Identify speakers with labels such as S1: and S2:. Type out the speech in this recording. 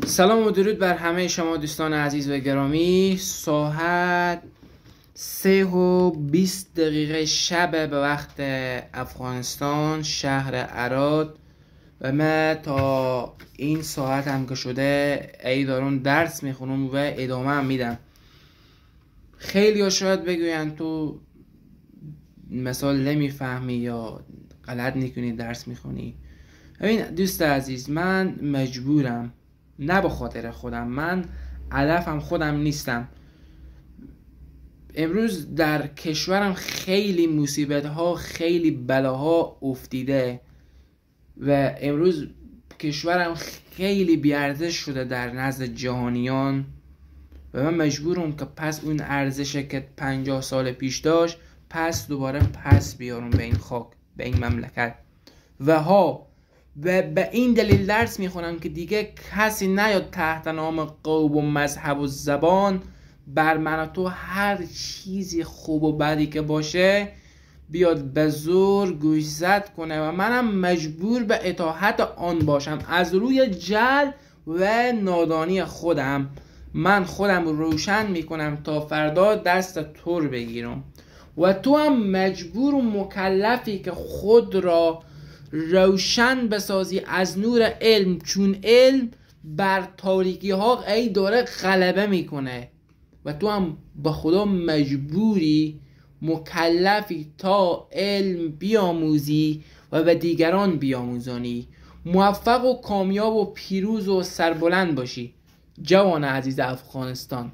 S1: سلام و درود بر همه شما دوستان عزیز و گرامی. ساعت 3:20 شب به وقت افغانستان، شهر عراد، و من تا این ساعت هم که شده ای دارم درس میخونم و ادامه هم میدم. خیلی ها شاید بگوین تو مثال نمیفهمی یا غلط میکنی درس میخونی. ببین دوست عزیز، من مجبورم، نه به خاطر خودم، من هدفم خودم نیستم. امروز در کشورم خیلی مصیبت ها، خیلی بلاها افتیده و امروز کشورم خیلی بیارزش شده در نزد جهانیان و من مجبورم که پس اون ارزشه که 50 سال پیش داشت پس دوباره پس بیارم به این خاک، به این مملکت. و به این دلیل درس میخونم که دیگه کسی نیاد تحت نام قوم و مذهب و زبان بر من و تو هر چیزی خوب و بدی که باشه بیاد به زور گوشزد کنه و منم مجبور به اطاعت آن باشم از روی جهل و نادانی خودم. من خودم روشن میکنم تا فردا دست تو رو بگیرم و تو هم مجبور و مکلفی که خود را روشن بسازی از نور علم، چون علم بر تاریکی ها ای داره غلبه میکنه و تو هم با خدا مجبوری، مکلفی تا علم بیاموزی و به دیگران بیاموزانی. موفق و کامیاب و پیروز و سربلند باشی جوان عزیز افغانستان.